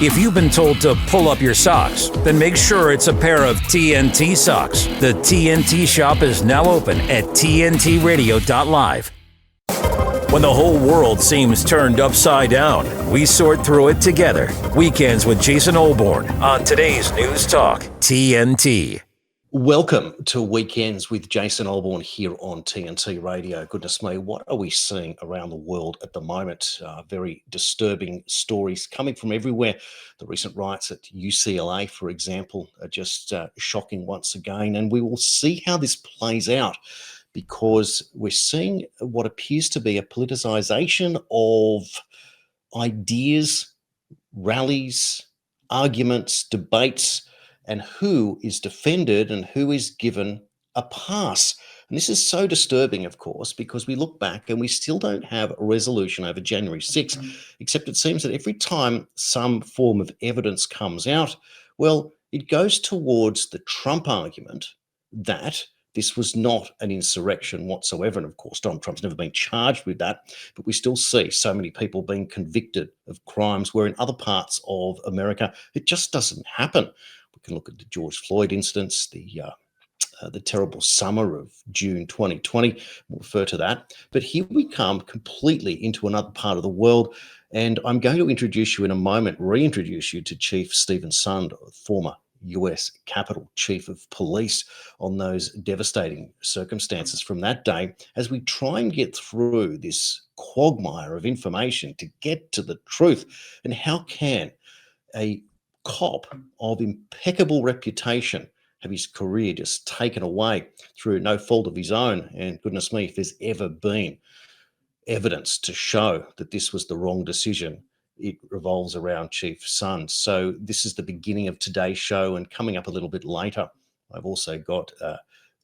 If you've been told to pull up your socks, then make sure it's a pair of TNT socks. The TNT shop is now open at tntradio.live. When the whole world seems turned upside down, we sort through it together. Weekends with Jason Olbourne on today's News Talk, TNT. Welcome to Weekends with Jason Olbourne here on TNT Radio. Goodness me, what are we seeing around the world at the moment? Very disturbing stories coming from everywhere. The recent riots at UCLA, for example, are just shocking once again. And we will see how this plays out because we're seeing what appears to be a politicization of ideas, rallies, arguments, debates, and who is defended and who is given a pass. And this is so disturbing, of course, because we look back and we still don't have a resolution over January 6th, except it seems that every time some form of evidence comes out, well, it goes towards the Trump argument that this was not an insurrection whatsoever. And of course, Donald Trump's never been charged with that, but we still see so many people being convicted of crimes where in other parts of America, it just doesn't happen. We can look at the George Floyd incidents, the terrible summer of June 2020. We'll refer to that. But here we come completely into another part of the world. And I'm going to reintroduce you to Chief Stephen Sund, former US Capitol Chief of Police, on those devastating circumstances from that day as we try and get through this quagmire of information to get to the truth. And how can a cop of impeccable reputation have his career just taken away through no fault of his own? And goodness me, if there's ever been evidence to show that this was the wrong decision, it revolves around Chief Sund. So this is the beginning of today's show, and coming up a little bit later, I've also got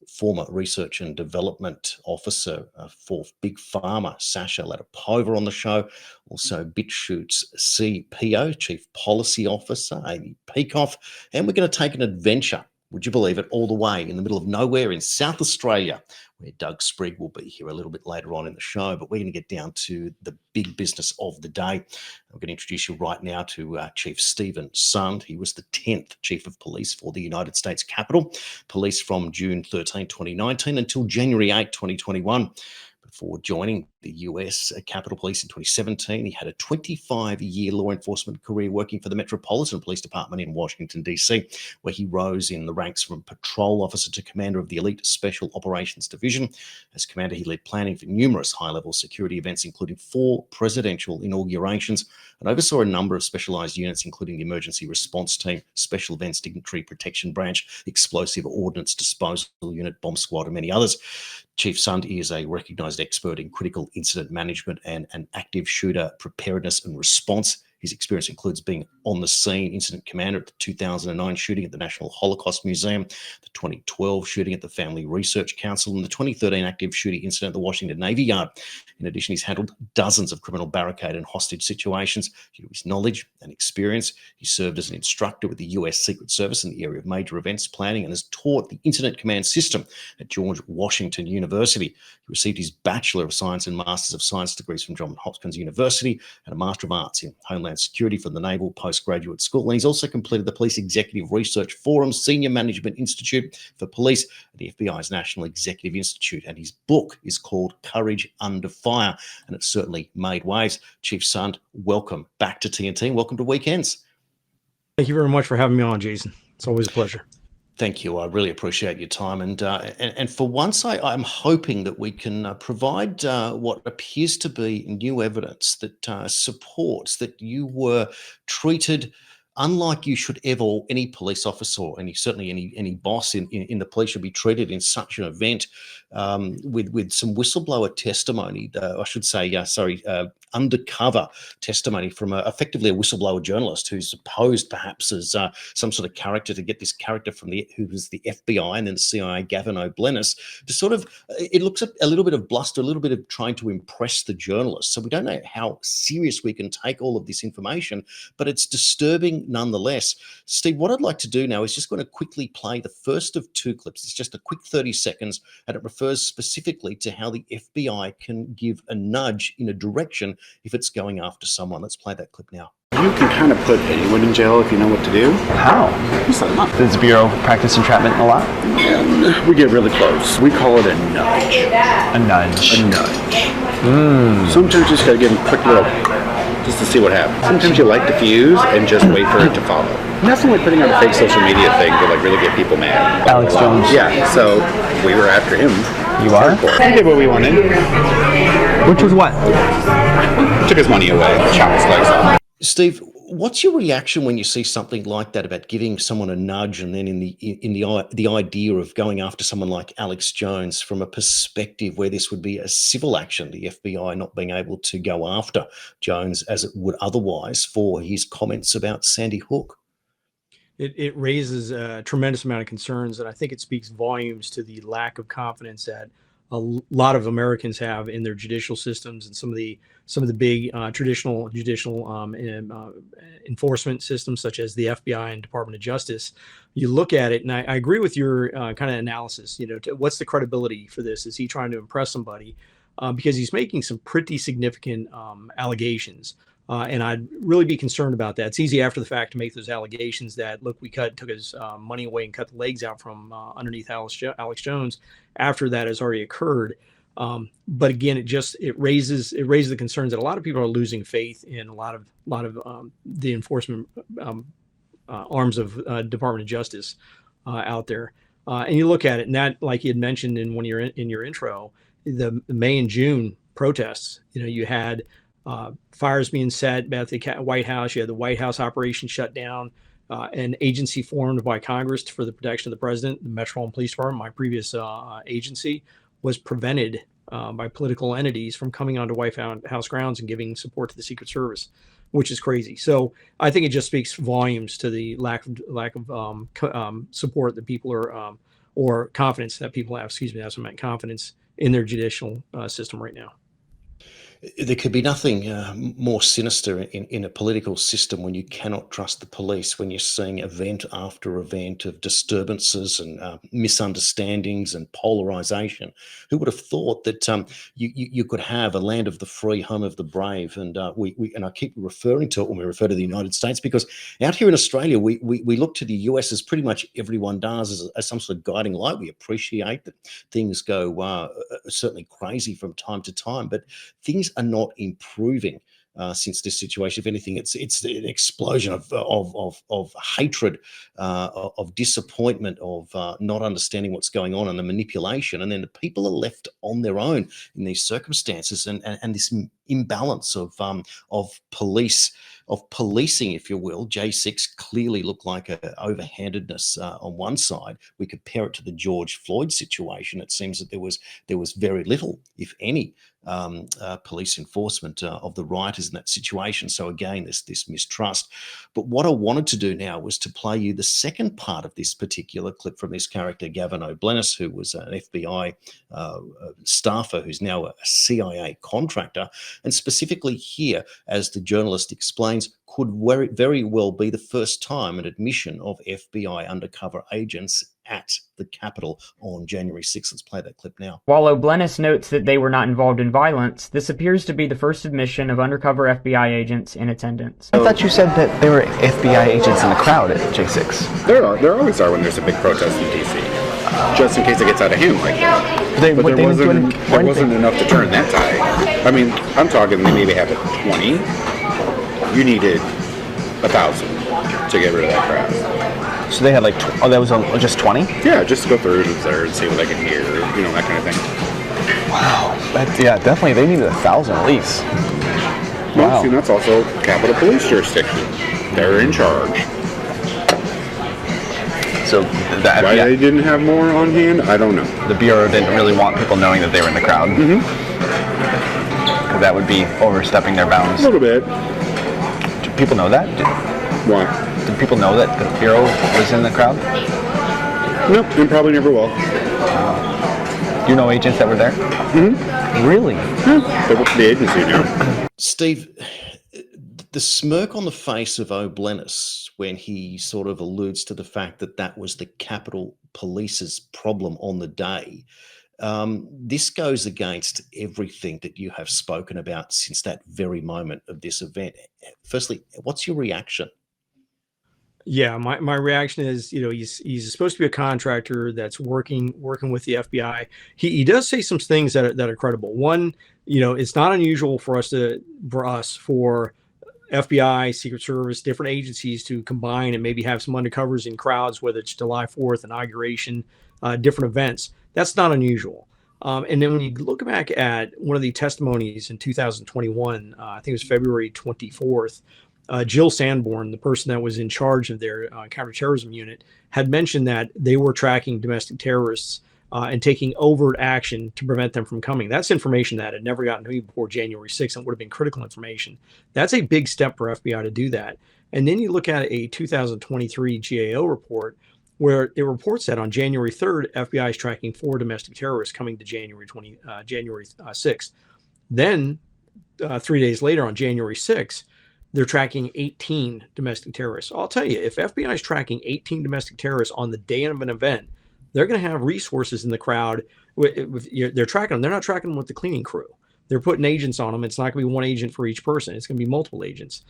former Research and Development Officer for Big Pharma, Sasha Latipova, on the show. Also BitChute's CPO, Chief Policy Officer, Amy Peacock. And we're going to take an adventure, would you believe it, all the way in the middle of nowhere in South Australia, where Doug Sprigg will be here a little bit later on in the show. But we're going to get down to the big business of the day. I'm going to introduce you right now to Chief Stephen Sund. He was the 10th Chief of Police for the United States Capitol Police from June 13, 2019 until January 8, 2021. Before joining the US Capitol Police in 2017, he had a 25-year law enforcement career working for the Metropolitan Police Department in Washington, D.C., where he rose in the ranks from patrol officer to commander of the Elite Special Operations Division. As commander, he led planning for numerous high-level security events, including 4 presidential inaugurations, and oversaw a number of specialized units, including the Emergency Response Team, Special Events Dignitary Protection Branch, Explosive Ordnance Disposal Unit, Bomb Squad, and many others. Chief Sund is a recognized expert in critical incident management and active shooter preparedness and response. His experience includes being on the scene incident commander at the 2009 shooting at the National Holocaust Museum, the 2012 shooting at the Family Research Council, and the 2013 active shooting incident at the Washington Navy Yard. In addition, he's handled dozens of criminal barricade and hostage situations. Due to his knowledge and experience, he served as an instructor with the U.S. Secret Service in the area of major events planning and has taught the Incident Command System at George Washington University. He received his Bachelor of Science and Masters of Science degrees from Johns Hopkins University and a Master of Arts in Homeland Security from the Naval Postgraduate School. And he's also completed the Police Executive Research Forum Senior Management Institute for Police at the FBI's National Executive Institute. And his book is called Courage Under Fire, and it's certainly made waves. Chief Sund, welcome back to TNT. Welcome to Weekends. Thank you very much for having me on, Jason. It's always a pleasure. Thank you. I really appreciate your time. And for once, I'm hoping that we can provide what appears to be new evidence that supports that you were treated unlike you should ever, or any police officer, or certainly any boss in the police should be treated in such an event, with some whistleblower testimony, undercover testimony from effectively a whistleblower journalist who's posed perhaps as some sort of character to get this character who was the FBI and then the CIA, Gavin O'Blennis, to sort of, it looks a little bit of bluster, a little bit of trying to impress the journalist. So we don't know how serious we can take all of this information, but it's disturbing nonetheless. Steve, what I'd like to do now is just going to quickly play the first of 2 clips. It's just a quick 30 seconds, and it refers specifically to how the FBI can give a nudge in a direction if it's going after someone. Let's play that clip now. You can kind of put anyone in jail if you know what to do. How? Does the Bureau practice entrapment a lot? We get really close. We call it a nudge. A nudge. A nudge. Sometimes you just gotta give them a quick little, just to see what happens. Sometimes you light the fuse and just wait for it to follow. Nothing like putting out a fake social media thing to like really get people mad. Alex Jones. Yeah, so we were after him. You are? We did what we wanted. Which was what? Took his money away, chopped his legs off. Steve, what's your reaction when you see something like that about giving someone a nudge, and then in the idea of going after someone like Alex Jones from a perspective where this would be a civil action, the FBI not being able to go after Jones as it would otherwise for his comments about Sandy Hook? It raises a tremendous amount of concerns, and I think it speaks volumes to the lack of confidence that a lot of Americans have in their judicial systems and some of the big traditional judicial enforcement systems, such as the FBI and Department of Justice. You look at it, and I agree with your kind of analysis. What's the credibility for this? Is he trying to impress somebody? Because he's making some pretty significant allegations. And I'd really be concerned about that. It's easy after the fact to make those allegations that, look, we took his money away and cut the legs out from underneath Alex Jones after that has already occurred. But again, it raises the concerns that a lot of people are losing faith in a lot of the enforcement arms of Department of Justice out there. And you look at it, and that, like you had mentioned in your intro, the May and June protests. You had fires being set at the White House. You had the White House operation shut down. An agency formed by Congress for the protection of the president, the Metropolitan Police Department, my previous agency, was prevented by political entities from coming onto White House grounds and giving support to the Secret Service, which is crazy. So I think it just speaks volumes to the lack of support that people are, or confidence that people have. Excuse me, that's what I meant. Confidence in their judicial system right now. There could be nothing more sinister in a political system when you cannot trust the police, when you're seeing event after event of disturbances and misunderstandings and polarization. Who would have thought that you could have a land of the free, home of the brave? And and I keep referring to it when we refer to the United States, because out here in Australia, we look to the US, as pretty much everyone does, as some sort of guiding light. We appreciate that things go certainly crazy from time to time, but things are not improving since this situation. If anything, it's an explosion of hatred, of disappointment, of not understanding what's going on, and the manipulation. And then the people are left on their own in these circumstances, and this imbalance of policing, if you will. J6 clearly looked like a overhandedness on one side. We compare it to the George Floyd situation. It seems that there was very little, if any, police enforcement of the rioters in that situation. So again, this mistrust. But what I wanted to do now was to play you the second part of this particular clip from this character, Gavin O'Blennis, who was an FBI staffer who's now a CIA contractor. And specifically here, as the journalist explains, could very well be the first time an admission of FBI undercover agents at the Capitol on January 6th. Let's play that clip now. While O'Blennis notes that they were not involved in violence, this appears to be the first admission of undercover FBI agents in attendance. I thought you said that there were FBI agents in the crowd at J6. There always are when there's a big protest in D.C. Just in case it gets out of hand like that. But there wasn't enough to turn that tide. I mean, I'm talking they maybe have 20. You needed 1,000 to get rid of that crowd. So they had like, that was just 20? Yeah, just to go through and observe, see what they can hear, that kind of thing. Wow. Yeah, definitely. They needed 1,000 at least. Well, Wow. see, that's also Capitol Police jurisdiction. They're in charge. So Why they didn't have more on hand, I don't know. The Bureau didn't really want people knowing that they were in the crowd. Mm-hmm. Because that would be overstepping their bounds. A little bit. Do people know that? Why? Did people know that the Bureau was in the crowd? Nope, and probably never will. You know agents that were there? Mm-hmm. Really? Yeah, they work for the agency now. Steve, the smirk on the face of O'Blennis when he sort of alludes to the fact that that was the Capitol Police's problem on the day, This goes against everything that you have spoken about since that very moment of this event. Firstly, what's your reaction? Yeah, my reaction is, he's supposed to be a contractor that's working with the FBI. He does say some things that are credible. One, it's not unusual for for FBI, Secret Service, different agencies to combine and maybe have some undercovers in crowds, whether it's July 4th, inauguration, different events. That's not unusual. And then when you look back at one of the testimonies in 2021, I think it was February 24th, Jill Sanborn, the person that was in charge of their counterterrorism unit, had mentioned that they were tracking domestic terrorists and taking overt action to prevent them from coming. That's information that had never gotten to me before January 6th and would have been critical information. That's a big step for FBI to do that. And then you look at a 2023 GAO report where it reports that on January 3rd, FBI is tracking 4 domestic terrorists coming to January 6th. Then 3 days later on January 6th, they're tracking 18 domestic terrorists. I'll tell you, if FBI is tracking 18 domestic terrorists on the day of an event, they're going to have resources in the crowd. They're tracking them. They're not tracking them with the cleaning crew. They're putting agents on them. It's not going to be one agent for each person. It's going to be multiple agents.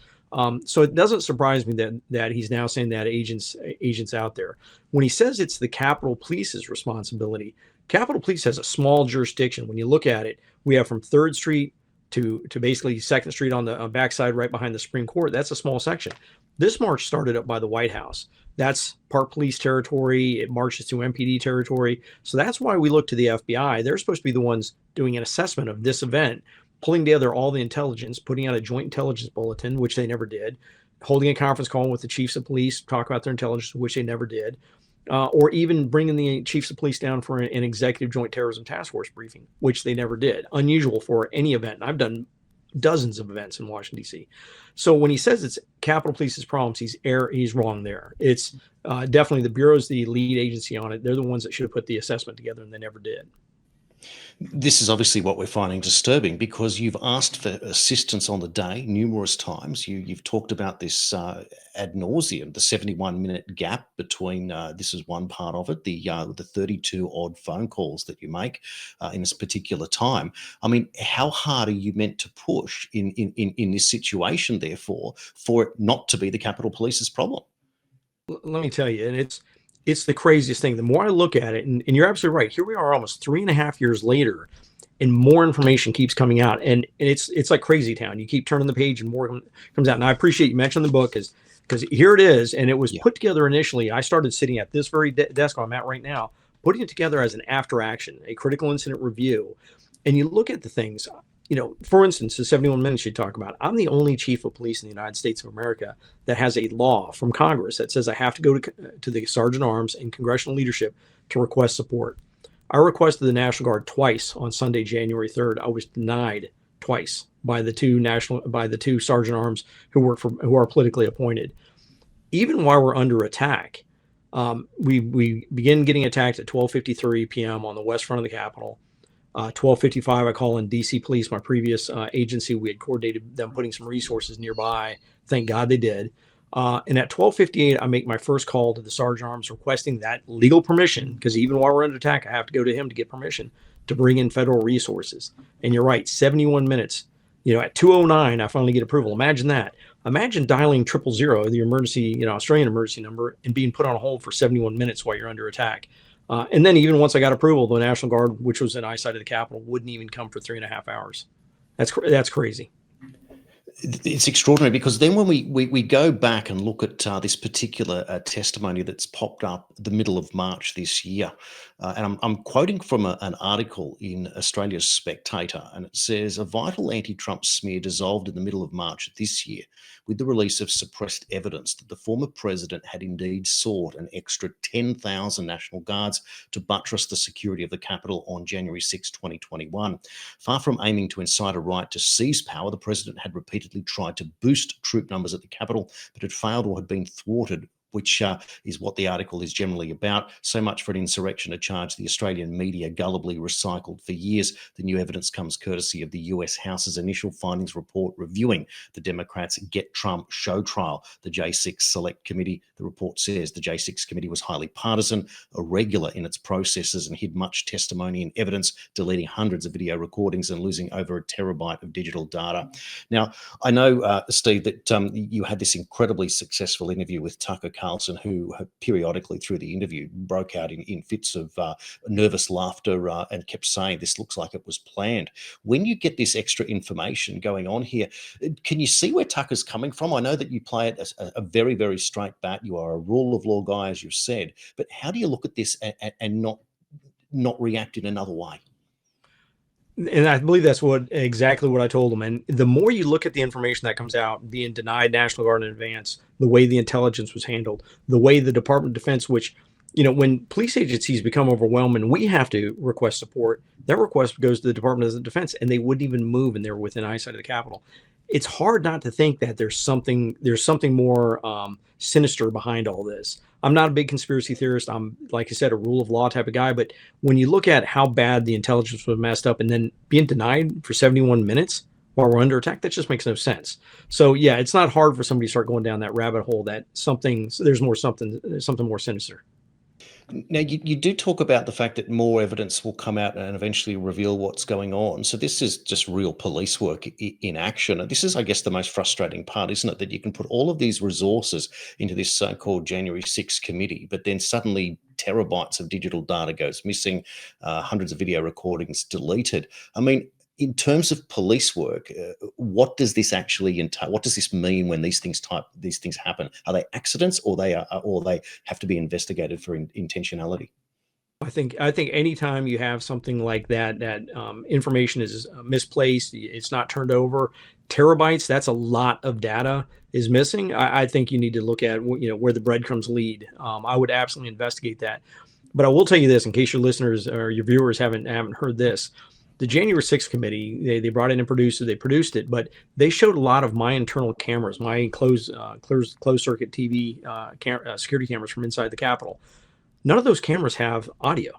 So it doesn't surprise me that he's now saying that agents out there. When he says it's the Capitol Police's responsibility, Capitol Police has a small jurisdiction. When you look at it, we have from 3rd Street to basically 2nd Street on the backside right behind the Supreme Court. That's a small section. This march started up by the White House. That's Park Police territory. It marches through MPD territory. So that's why we look to the FBI. They're supposed to be the ones doing an assessment of this event, pulling together all the intelligence, putting out a joint intelligence bulletin, which they never did, holding a conference call with the chiefs of police, talk about their intelligence, which they never did, or even bringing the chiefs of police down for an executive joint terrorism task force briefing, which they never did. Unusual for any event. And I've done dozens of events in Washington, D.C. So when he says it's Capitol Police's problems, he's wrong there. It's definitely the Bureau's the lead agency on it. They're the ones that should have put the assessment together, and they never did. This is obviously what we're finding disturbing, because you've asked for assistance on the day numerous times. You've talked about this ad nauseum, the 71-minute gap between this is one part of it, the 32 odd phone calls that you make in this particular time. I mean, how hard are you meant to push in this situation, therefore, for it not to be the Capitol Police's problem? Let me tell you, and it's the craziest thing. The more I look at it, and you're absolutely right. Here we are almost 3.5 years later, and more information keeps coming out. And it's like crazy town. You keep turning the page and more comes out. And I appreciate you mentioned the book because here it is. And it was put together initially. I started sitting at this very desk I'm at right now, putting it together as an after action, a critical incident review. And you look at the things, for instance, the 71 minutes you talk about, I'm the only chief of police in the United States of America that has a law from Congress that says I have to go to the Sergeant Arms and congressional leadership to request support. I requested the National Guard twice on Sunday, January 3rd. I was denied twice by the two Sergeant Arms who are politically appointed. Even while we're under attack, we begin getting attacked at 12:53 p.m. on the west front of the Capitol. 12:55, I call in DC Police, my previous agency. We had coordinated them putting some resources nearby. Thank God they did. And at 12:58, I make my first call to the Sergeant Arms requesting that legal permission, because even while we're under attack, I have to go to him to get permission to bring in federal resources. And you're right, 71 minutes. At 2:09, I finally get approval. Imagine that. Imagine dialing 000, the emergency, Australian emergency number, and being put on hold for 71 minutes while you're under attack. And then even once I got approval, the National Guard, which was in eyesight of the Capitol, wouldn't even come for 3.5 hours. That's crazy. It's extraordinary, because then when we go back and look at this particular testimony that's popped up the middle of March this year, and I'm quoting from an article in Australia's Spectator, and it says, a vital anti-Trump smear dissolved in the middle of March this year with the release of suppressed evidence that the former president had indeed sought an extra 10,000 National Guards to buttress the security of the Capitol on January 6, 2021. Far from aiming to incite a riot to seize power, the president had repeatedly tried to boost troop numbers at the Capitol, but had failed or had been thwarted which is what the article is generally about. So much for an insurrection, a charge the Australian media gullibly recycled for years. The new evidence comes courtesy of the US House's initial findings report reviewing the Democrats' Get Trump show trial. The J6 Select Committee, the report says the J6 Committee was highly partisan, irregular in its processes, and hid much testimony and evidence, deleting hundreds of video recordings and losing over a terabyte of digital data. Now, I know, Steve, that you had this incredibly successful interview with Tucker Carlson, who periodically through the interview broke out in fits of nervous laughter and kept saying this looks like it was planned. When you get this extra information going on here, can you see where Tucker's coming from? I know that you play it as a very, very straight bat. You are a rule of law guy, as you've said, but how do you look at this and not react in another way? And I believe that's exactly what I told them. And the more you look at the information that comes out, being denied National Guard in advance, the way the intelligence was handled, the way the Department of Defense, which, when police agencies become overwhelmed and we have to request support, that request goes to the Department of Defense, and they wouldn't even move, and they were within eyesight of the Capitol. It's hard not to think that there's something more sinister behind all this. I'm not a big conspiracy theorist. I'm, like I said, a rule of law type of guy. But when you look at how bad the intelligence was messed up and then being denied for 71 minutes while we're under attack, that just makes no sense. So, yeah, it's not hard for somebody to start going down that rabbit hole that something more sinister. Now, you do talk about the fact that more evidence will come out and eventually reveal what's going on. So this is just real police work in action. And this is, I guess, the most frustrating part, isn't it? That you can put all of these resources into this so-called January 6th committee, but then suddenly terabytes of digital data goes missing, hundreds of video recordings deleted. I mean, in terms of police work, what does this actually entail? What does this mean when these things happen? Are they accidents, or they have to be investigated for intentionality? I think anytime you have something like that information is misplaced, it's not turned over, terabytes, that's a lot of data is missing. I think you need to look at where the breadcrumbs lead. I would absolutely investigate that. But I will tell you this, in case your listeners or your viewers haven't heard this. The January 6th committee, they brought in and produced it, but they showed a lot of my internal cameras, my closed circuit TV security cameras from inside the Capitol. None of those cameras have audio.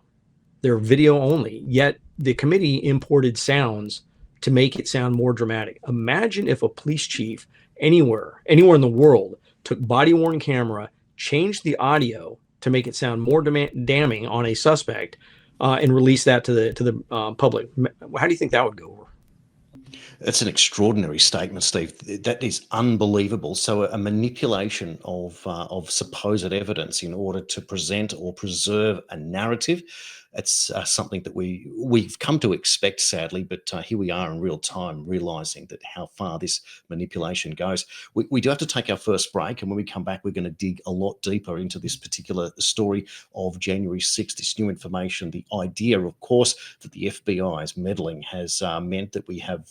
They're video only, yet the committee imported sounds to make it sound more dramatic. Imagine if a police chief anywhere in the world took body-worn camera, changed the audio to make it sound more damning on a suspect, and release that to the public. How do you think that would go over? That's an extraordinary statement, Steve. That is unbelievable. So a manipulation of supposed evidence in order to present or preserve a narrative. It's something that we've come to expect, sadly, but here we are in real time realizing that how far this manipulation goes. We do have to take our first break, and when we come back, we're going to dig a lot deeper into this particular story of January 6th, this new information. The idea, of course, that the FBI's meddling has meant that we have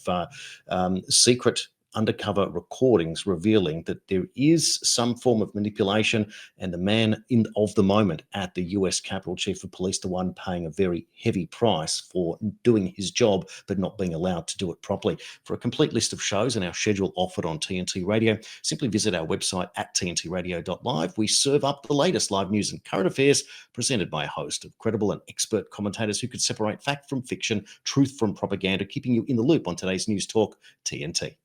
secret undercover recordings revealing that there is some form of manipulation, and the man of the moment at the US Capitol Chief of Police, the one paying a very heavy price for doing his job but not being allowed to do it properly. For a complete list of shows and our schedule offered on TNT Radio, simply visit our website at tntradio.live. We serve up the latest live news and current affairs presented by a host of credible and expert commentators who could separate fact from fiction, truth from propaganda, keeping you in the loop on today's news talk, TNT.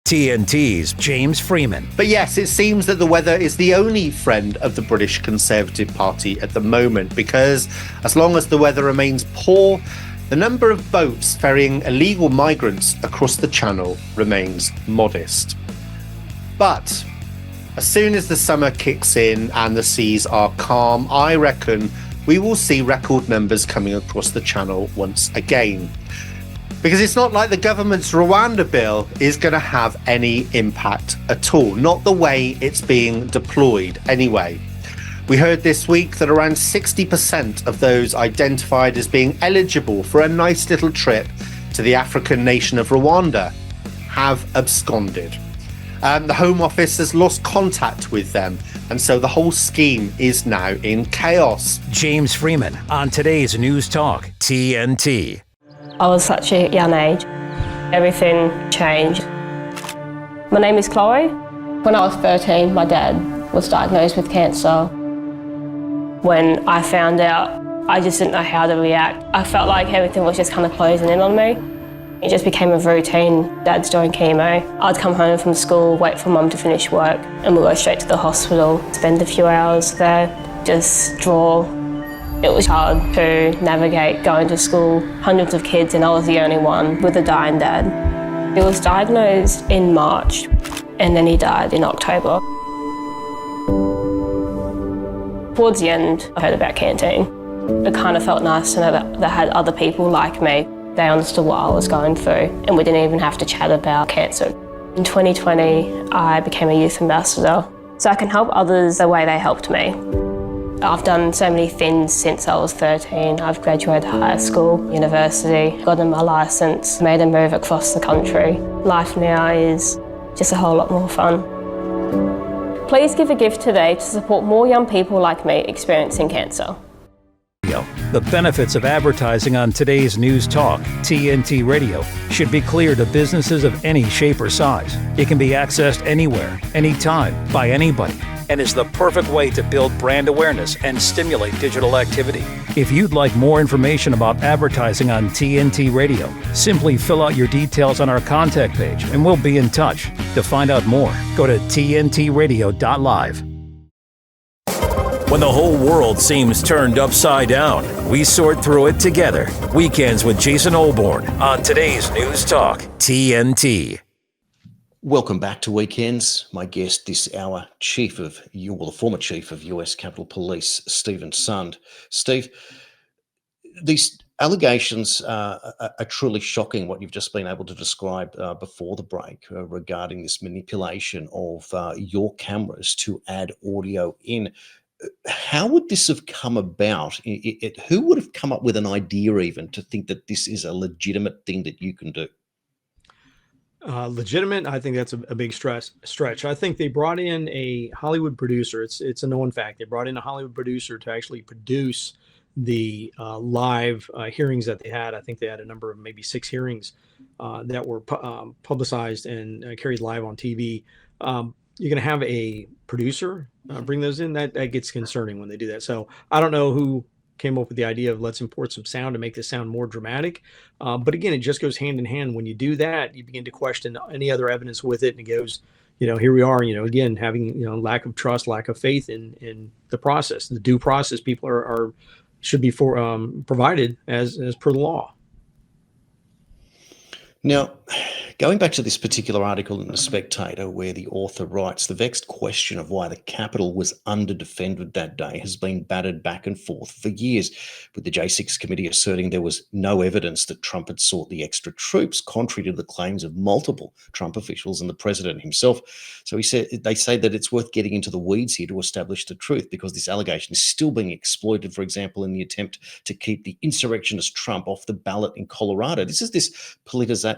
TNT's James Freeman. But yes, it seems that the weather is the only friend of the British Conservative Party at the moment, because as long as the weather remains poor, the number of boats ferrying illegal migrants across the Channel remains modest. But as soon as the summer kicks in and the seas are calm, I reckon we will see record numbers coming across the Channel once again. Because it's not like the government's Rwanda bill is going to have any impact at all, not the way it's being deployed anyway. We heard this week that around 60% of those identified as being eligible for a nice little trip to the African nation of Rwanda have absconded. The Home Office has lost contact with them, and so the whole scheme is now in chaos. James Freeman on today's News Talk, TNT. I was such a young age. Everything changed. My name is Chloe. When I was 13, my dad was diagnosed with cancer. When I found out, I just didn't know how to react. I felt like everything was just kind of closing in on me. It just became a routine. Dad's doing chemo. I'd come home from school, wait for Mum to finish work, and we'd go straight to the hospital, spend a few hours there, just draw. It was hard to navigate going to school, hundreds of kids, and I was the only one with a dying dad. He was diagnosed in March, and then he died in October. Towards the end, I heard about Canteen. It kind of felt nice to know that I had other people like me. They understood what I was going through, and we didn't even have to chat about cancer. In 2020, I became a youth ambassador, so I can help others the way they helped me. I've done so many things since I was 13. I've graduated high school, university, gotten my licence, made a move across the country. Life now is just a whole lot more fun. Please give a gift today to support more young people like me experiencing cancer. The benefits of advertising on today's News Talk, TNT Radio, should be clear to businesses of any shape or size. It can be accessed anywhere, anytime, by anybody, and is the perfect way to build brand awareness and stimulate digital activity. If you'd like more information about advertising on TNT Radio, simply fill out your details on our contact page and we'll be in touch. To find out more, go to tntradio.live. When the whole world seems turned upside down, we sort through it together. Weekends with Jason Olbourne on today's News Talk, TNT. Welcome back to Weekends. My guest this hour, the former chief of US Capitol Police, Stephen Sund. Steve, these allegations are truly shocking, what you've just been able to describe before the break regarding this manipulation of your cameras to add audio in. How would this have come about? Who would have come up with an idea even to think that this is a legitimate thing that you can do? Legitimate, I think that's a big stretch. I think they brought in a Hollywood producer. It's a known fact. They brought in a Hollywood producer to actually produce the live hearings that they had. I think they had a number of maybe 6 hearings that were publicized and carried live on TV. You're going to have a producer bring those in. That gets concerning when they do that. So I don't know who came up with the idea of let's import some sound to make this sound more dramatic. But again, it just goes hand in hand. When you do that, you begin to question any other evidence with it. And it goes, here we are, again, having, lack of trust, lack of faith in the process, the due process people should be provided as per the law. Now, going back to this particular article in The Spectator, where the author writes, the vexed question of why the Capitol was under-defended that day has been battered back and forth for years, with the J6 committee asserting there was no evidence that Trump had sought the extra troops, contrary to the claims of multiple Trump officials and the president himself. So they say that it's worth getting into the weeds here to establish the truth, because this allegation is still being exploited, for example, in the attempt to keep the insurrectionist Trump off the ballot in Colorado. This is this politicization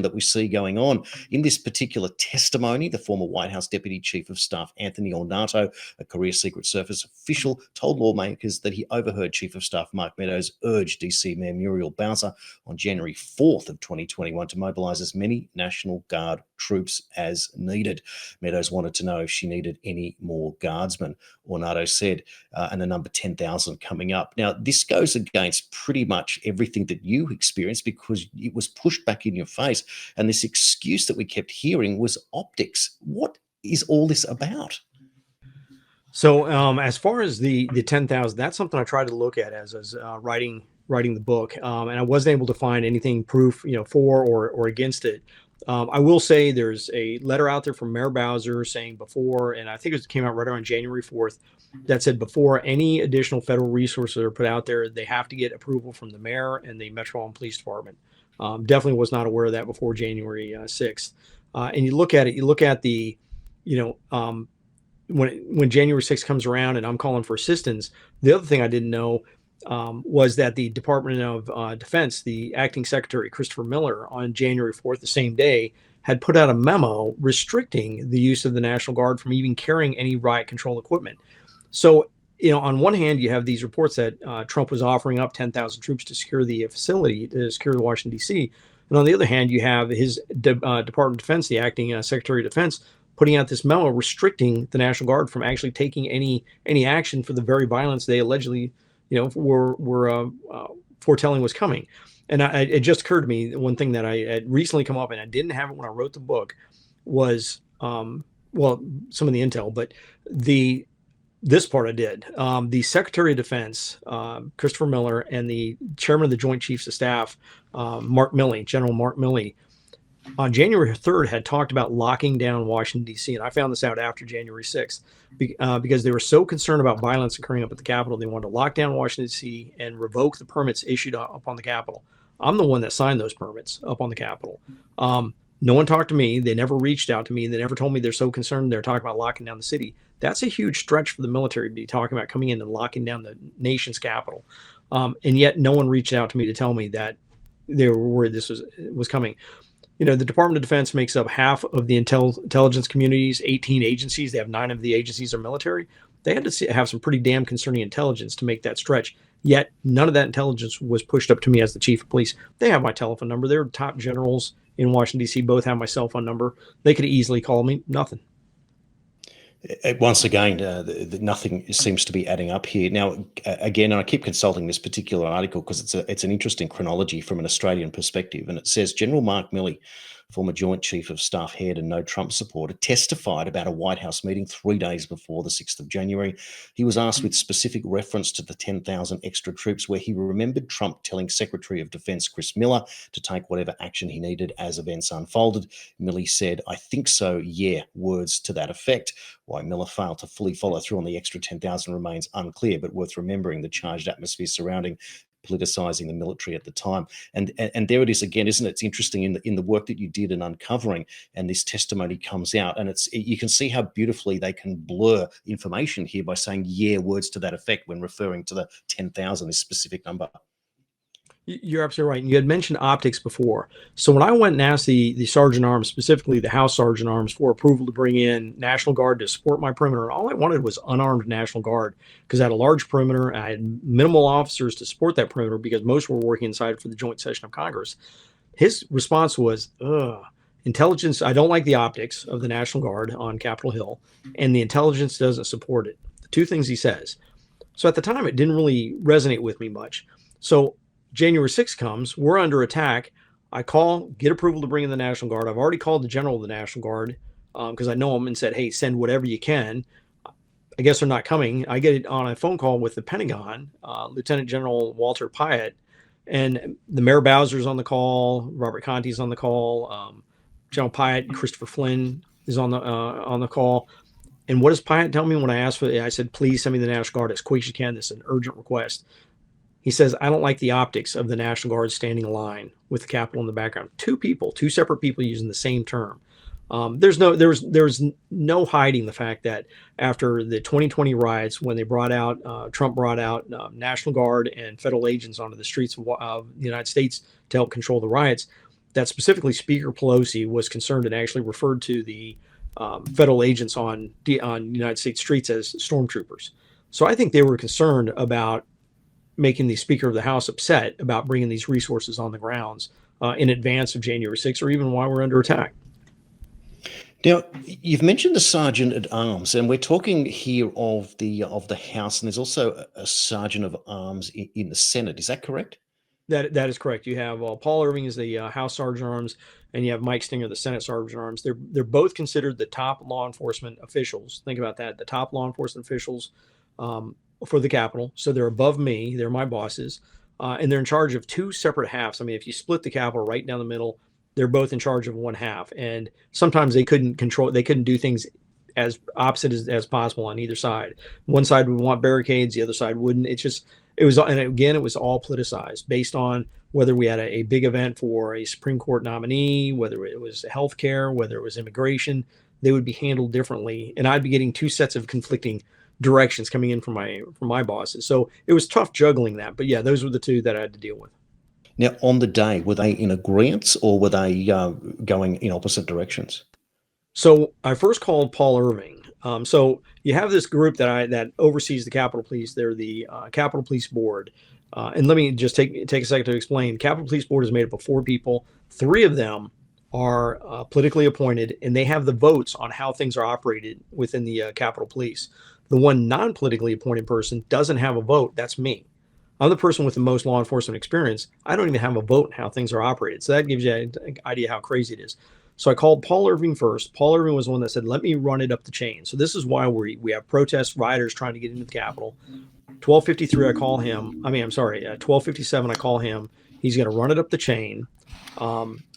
that we see going on. In this particular testimony, the former White House Deputy Chief of Staff Anthony Ornato, a career Secret Service official, told lawmakers that he overheard Chief of Staff Mark Meadows urge DC Mayor Muriel Bowser on January 4th of 2021 to mobilize as many National Guard troops as needed. Meadows wanted to know if she needed any more guardsmen. Ornato said, and the number 10,000 coming up. Now, this goes against pretty much everything that you experienced, because it was pushed back in your face. And this excuse that we kept hearing was optics. What is all this about? So as far as the 10,000, that's something I tried to look at as I was writing the book. And I wasn't able to find anything proof, for or against it. I will say there's a letter out there from Mayor Bowser saying before, and I think it came out right around January 4th, that said before any additional federal resources are put out there, they have to get approval from the mayor and the Metropolitan Police Department. Definitely was not aware of that before January 6th. And you look at the, when January 6th comes around and I'm calling for assistance, the other thing I didn't know was that the Department of Defense, the acting secretary, Christopher Miller, on January 4th, the same day, had put out a memo restricting the use of the National Guard from even carrying any riot control equipment. So, on one hand, you have these reports that Trump was offering up 10,000 troops to secure the facility, to secure Washington, D.C. And on the other hand, you have his Department of Defense, the acting Secretary of Defense, putting out this memo restricting the National Guard from actually taking any action for the very violence they allegedly, were foretelling was coming. And it just occurred to me, one thing that I had recently come up, and I didn't have it when I wrote the book, was some of the intel, but this part I did. The Secretary of Defense, Christopher Miller, and the Chairman of the Joint Chiefs of Staff, General Mark Milley, on January 3rd had talked about locking down Washington, D.C. And I found this out after January 6th because they were so concerned about violence occurring up at the Capitol. They wanted to lock down Washington, D.C. and revoke the permits issued up on the Capitol. I'm the one that signed those permits up on the Capitol. No one talked to me. They never reached out to me. They never told me they're so concerned they're talking about locking down the city. That's a huge stretch for the military to be talking about coming in and locking down the nation's capital. And yet no one reached out to me to tell me that they were worried this was coming. The Department of Defense makes up half of the intelligence community's 18 agencies. They have 9 of the agencies are military. They had to have some pretty damn concerning intelligence to make that stretch. Yet none of that intelligence was pushed up to me as the chief of police. They have my telephone number. They're top generals in Washington, D.C. Both have my cell phone number. They could easily call me. Nothing. Once again, nothing seems to be adding up here. Now, again, I keep consulting this particular article because it's an interesting chronology from an Australian perspective. And it says General Mark Milley, former Joint Chief of Staff head and no Trump supporter, testified about a White House meeting 3 days before the 6th of January. He was asked with specific reference to the 10,000 extra troops, where he remembered Trump telling Secretary of Defense Chris Miller to take whatever action he needed as events unfolded. Milley said, "I think so, yeah," words to that effect. Why Miller failed to fully follow through on the extra 10,000 remains unclear, but worth remembering the charged atmosphere surrounding politicizing the military at the time. And there it is again, isn't it? It's interesting in the work that you did in uncovering, and this testimony comes out, and you can see how beautifully they can blur information here by saying, yeah, words to that effect when referring to the 10,000, this specific number. You're absolutely right. And you had mentioned optics before. So when I went and asked the Sergeant Arms, specifically the House Sergeant Arms, for approval to bring in National Guard to support my perimeter, all I wanted was unarmed National Guard because I had a large perimeter. I had minimal officers to support that perimeter because most were working inside for the joint session of Congress. His response was, intelligence, I don't like the optics of the National Guard on Capitol Hill, and the intelligence doesn't support it. The two things he says. So at the time, it didn't really resonate with me much. So January 6th comes, we're under attack. I call, get approval to bring in the National Guard. I've already called the general of the National Guard because I know him and said, hey, send whatever you can. I guess they're not coming. I get it on a phone call with the Pentagon, Lieutenant General Walter Pyatt, and the Mayor Bowser's on the call, Robert Conte's on the call, General Pyatt, Christopher Flynn is on the call. And what does Pyatt tell me when I asked for it? I said, please send me the National Guard as quick as you can. This is an urgent request. He says, I don't like the optics of the National Guard standing in line with the Capitol in the background. Two separate people using the same term. There's no hiding the fact that after the 2020 riots, when they Trump brought out National Guard and federal agents onto the streets of the United States to help control the riots, that specifically Speaker Pelosi was concerned and actually referred to the federal agents on United States streets as stormtroopers. So I think they were concerned about making the Speaker of the House upset about bringing these resources on the grounds in advance of January 6th or even while we're under attack. Now, you've mentioned the Sergeant at Arms, and we're talking here of the House, and there's also a Sergeant of Arms in the Senate. Is that correct? That is correct. You have Paul Irving is the House Sergeant at Arms, and you have Mike Stinger, the Senate Sergeant at Arms. They're both considered the top law enforcement officials. Think about that, the top law enforcement officials for the Capitol. So they're above me. They're my bosses. And they're in charge of two separate halves. I mean, if you split the Capitol right down the middle, they're both in charge of one half. And sometimes they couldn't do things as opposite as possible on either side. One side would want barricades, the other side wouldn't. It was all politicized based on whether we had a big event for a Supreme Court nominee, whether it was healthcare, whether it was immigration. They would be handled differently. And I'd be getting two sets of conflicting directions coming in from my bosses. So it was tough juggling that. But yeah, those were the two that I had to deal with. Now, on the day, were they in agreement or were they going in opposite directions? So I first called Paul Irving. So you have this group that oversees the Capitol Police. They're the Capitol Police Board. And let me just take a second to explain. Capitol Police Board is made up of 4 people. 3 of them are politically appointed, and they have the votes on how things are operated within the Capitol Police. The one non-politically appointed person doesn't have a vote. That's me. I'm the person with the most law enforcement experience. I don't even have a vote in how things are operated. So that gives you an idea how crazy it is. So I called Paul Irving first. Paul Irving was the one that said, let me run it up the chain. So this is why we have protest rioters trying to get into the Capitol. 12:53, I call him. 12:57, I call him. He's going to run it up the chain,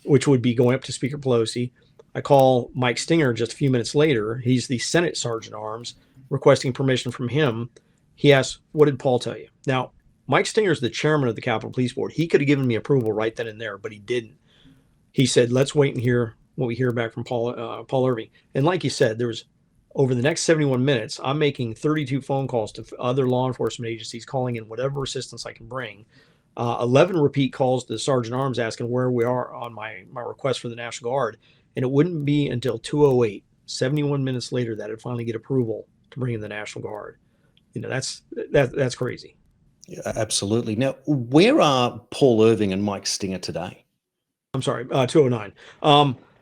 which would be going up to Speaker Pelosi. I call Mike Stinger just a few minutes later. He's the Senate Sergeant at Arms, requesting permission from him. He asks, what did Paul tell you? Now, Mike Stinger is the chairman of the Capitol Police Board. He could have given me approval right then and there, but he didn't. He said, let's wait and hear what we hear back from Paul Irving. And like you said, there was over the next 71 minutes, I'm making 32 phone calls to other law enforcement agencies, calling in whatever assistance I can bring. 11 repeat calls to the Sergeant at Arms asking where we are on my request for the National Guard. And it wouldn't be until 2:08, 71 minutes later, that I'd finally get approval to bring in the National Guard. That's crazy. Yeah, absolutely. Now, where are Paul Irving and Mike Stinger today? I'm sorry, 209.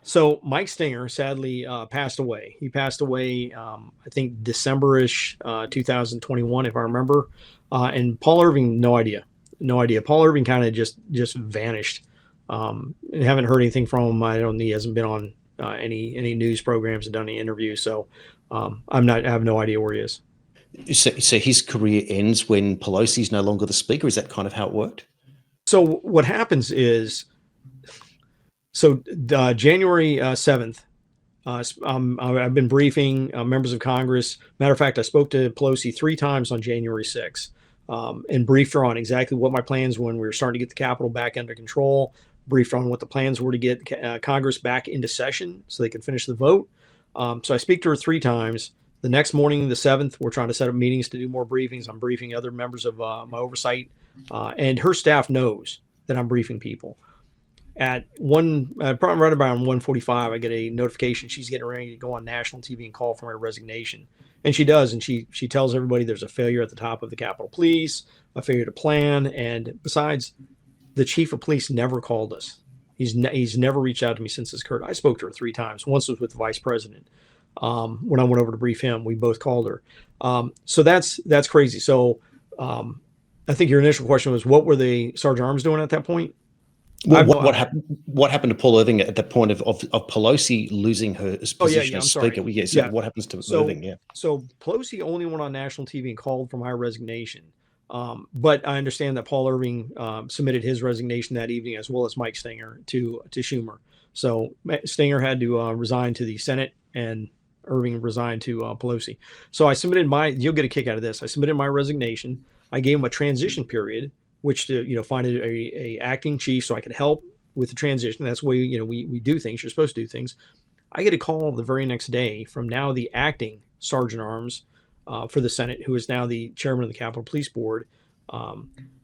So Mike Stinger sadly passed away. He passed away, I think December-ish, 2021, if I remember. And Paul Irving, no idea. Paul Irving kind of just vanished. Haven't heard anything from him. He hasn't been on any news programs and done any interviews. So I have no idea where he is. So his career ends when Pelosi's no longer the speaker. Is that kind of how it worked? So what happens is, January 7th, I've been briefing members of Congress. Matter of fact, I spoke to Pelosi 3 times on January 6th and briefed her on exactly what my plans when we were starting to get the Capitol back under control, briefed her on what the plans were to get Congress back into session so they could finish the vote. So I speak to her 3 times. The next morning, the 7th, we're trying to set up meetings to do more briefings. I'm briefing other members of my oversight, and her staff knows that I'm briefing people. At probably right around 1:45, I get a notification she's getting ready to go on national TV and call for my resignation. And she does, and she tells everybody there's a failure at the top of the Capitol Police, a failure to plan, and besides, the chief of police never called us. He's never reached out to me since this occurred. I spoke to her 3 times. Once was with the vice president. When I went over to brief him, we both called her. So that's crazy. So I think your initial question was, what were the Sergeant Arms doing at that point? Well, what happened to Paul Irving at the point of Pelosi losing her position as speaker? What happens to Irving? Yeah. So Pelosi only went on national TV and called for my resignation. But I understand that Paul Irving submitted his resignation that evening, as well as Mike Stinger to Schumer. So Stinger had to resign to the Senate, and Irving resigned to Pelosi. So I submitted you'll get a kick out of this. I submitted my resignation. I gave him a transition period, which to find a acting chief so I could help with the transition. That's the way we do things. You're supposed to do things. I get a call the very next day from now the acting Sergeant at Arms for the Senate, who is now the chairman of the Capitol Police Board.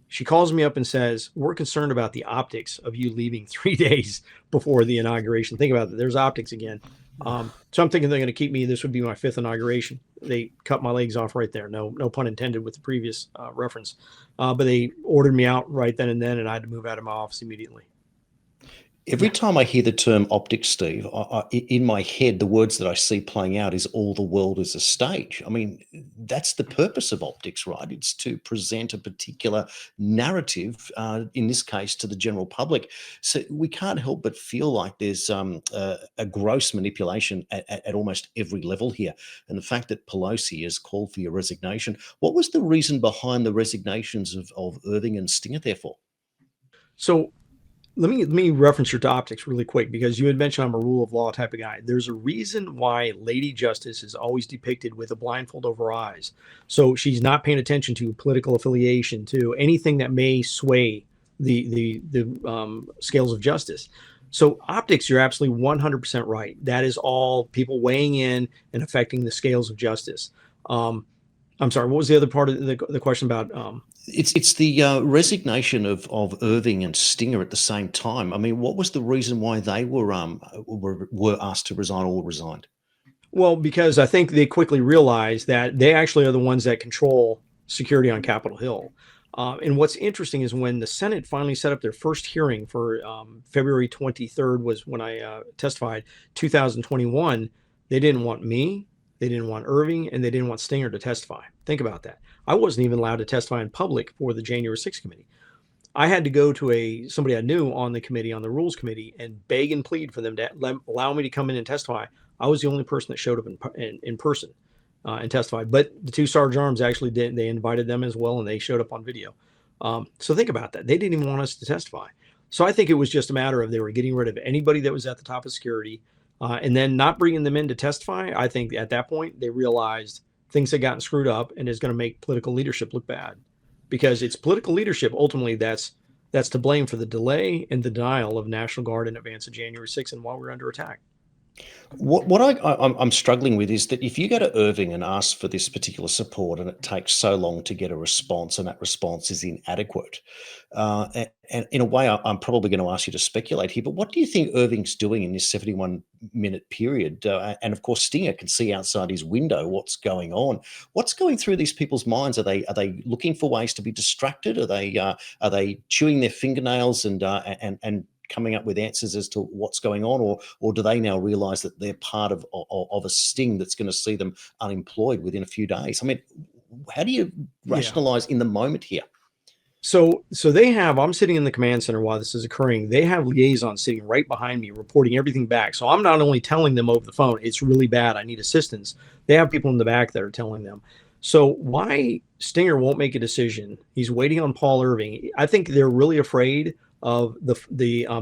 She calls me up and says, we're concerned about the optics of you leaving 3 days before the inauguration. Think about that. There's optics again. So I'm thinking they're going to keep me. This would be my 5th inauguration. They cut my legs off right there. No pun intended with the previous reference. But they ordered me out right then and then, and I had to move out of my office immediately. Every time I hear the term optics, Steve, in my head, the words that I see playing out is all the world is a stage. I mean, that's the purpose of optics, right? It's to present a particular narrative, in this case, to the general public. So we can't help but feel like there's a gross manipulation at almost every level here. And the fact that Pelosi has called for your resignation, what was the reason behind the resignations of Irving and Stinger, therefore? So let me reference your optics really quick, because you had mentioned I'm a rule of law type of guy. There's a reason why Lady Justice is always depicted with a blindfold over her eyes. So she's not paying attention to political affiliation, to anything that may sway the scales of justice. So optics, you're absolutely 100% right. That is all people weighing in and affecting the scales of justice. I'm sorry, what was the other part of the question about? It's the resignation of Irving and Stinger at the same time. I mean, what was the reason why they were asked to resign or resigned? Well, because I think they quickly realized that they actually are the ones that control security on Capitol Hill. And what's interesting is when the Senate finally set up their first hearing for February 23rd was when I testified, 2021, they didn't want me, they didn't want Irving, and they didn't want Stinger to testify. Think about that. I wasn't even allowed to testify in public for the January 6th committee. I had to go to somebody I knew on the committee, on the Rules Committee, and beg and plead for them to allow me to come in and testify. I was the only person that showed up in person and testified. But the two Sergeant Arms actually did. They invited them as well, and they showed up on video. So think about that. They didn't even want us to testify. So I think it was just a matter of they were getting rid of anybody that was at the top of security and then not bringing them in to testify. I think at that point they realized things had gotten screwed up and is going to make political leadership look bad. Because it's political leadership ultimately that's to blame for the delay and the denial of National Guard in advance of January 6th and while we're under attack. What I'm struggling with is that if you go to Irving and ask for this particular support and it takes so long to get a response and that response is inadequate, and in a way I'm probably going to ask you to speculate here, but what do you think Irving's doing in this 71-minute period? And of course, Stinger can see outside his window what's going on. What's going through these people's minds? Are they looking for ways to be distracted? Are they chewing their fingernails and coming up with answers as to what's going on, or do they now realize that they're part of a sting that's going to see them unemployed within a few days? I mean, how do you rationalize in the moment here? So they have, I'm sitting in the command center while this is occurring. They have liaisons sitting right behind me reporting everything back. So I'm not only telling them over the phone, it's really bad, I need assistance. They have people in the back that are telling them. So why Stinger won't make a decision, he's waiting on Paul Irving. I think they're really afraid of the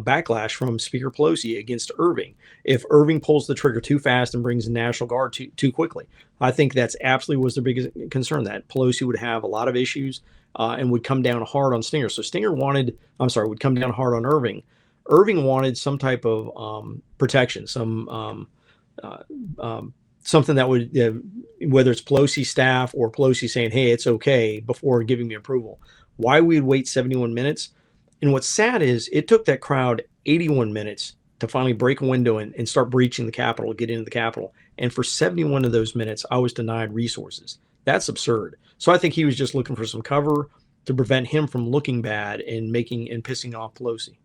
backlash from Speaker Pelosi against Irving. If Irving pulls the trigger too fast and brings the National Guard too quickly, I think that's absolutely was their biggest concern, that Pelosi would have a lot of issues and would come down hard on Stinger. So Stinger would come down hard on Irving. Irving wanted some type of protection, something that would, whether it's Pelosi staff or Pelosi saying, hey, it's okay, before giving me approval. Why we'd wait 71 minutes? And what's sad is it took that crowd 81 minutes to finally break a window and start breaching the Capitol, get into the Capitol. And for 71 of those minutes, I was denied resources. That's absurd. So I think he was just looking for some cover to prevent him from looking bad and pissing off Pelosi.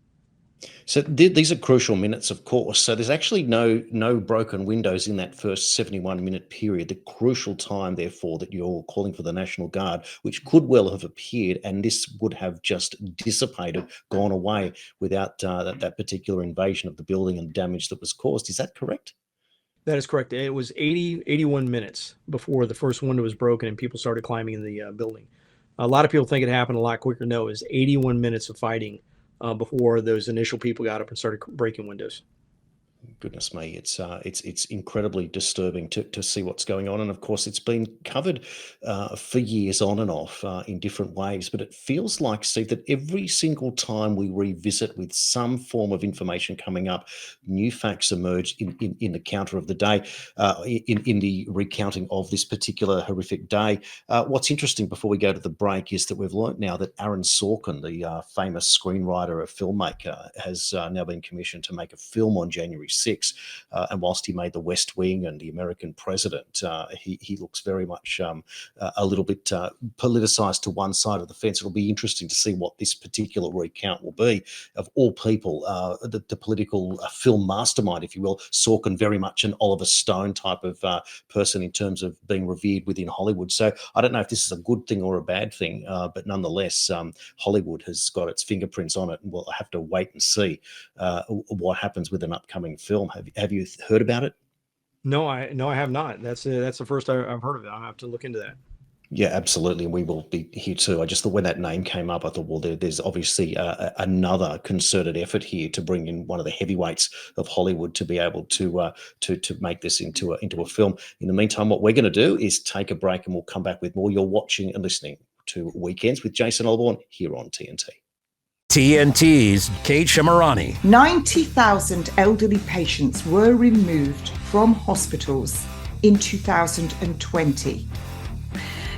So these are crucial minutes, of course. So there's actually no broken windows in that first 71-minute period, the crucial time, therefore, that you're calling for the National Guard, which could well have appeared, and this would have just dissipated, gone away without that particular invasion of the building and damage that was caused. Is that correct? That is correct. It was 81 minutes before the first window was broken and people started climbing in the building. A lot of people think it happened a lot quicker. No, it was 81 minutes of fighting before those initial people got up and started breaking windows. Goodness me, it's incredibly disturbing to see what's going on, and of course it's been covered for years on and off in different ways. But it feels like, Steve, that every single time we revisit with some form of information coming up, new facts emerge in the counter of the day, in the recounting of this particular horrific day. What's interesting before we go to the break is that we've learnt now that Aaron Sorkin, the famous screenwriter and filmmaker, has now been commissioned to make a film on January 6. And whilst he made The West Wing and The American President, he looks very much a little bit politicized to one side of the fence. It'll be interesting to see what this particular recount will be. Of all people, the political film mastermind, if you will, Sorkin, very much an Oliver Stone type of person in terms of being revered within Hollywood. So I don't know if this is a good thing or a bad thing, but nonetheless, Hollywood has got its fingerprints on it, and we'll have to wait and see what happens with an upcoming film. Have you heard about it? No, I have not. That's the first I've heard of it. I'll have to look into that. Yeah, absolutely. And we will be here too. I just thought when that name came up, I thought, well, there's obviously another concerted effort here to bring in one of the heavyweights of Hollywood to be able to make this into a film. In the meantime, what we're going to do is take a break, and we'll come back with more. You're watching and listening to Weekends with Jason Osborne here on TNT. TNT's Kate Shemirani. 90,000 elderly patients were removed from hospitals in 2020.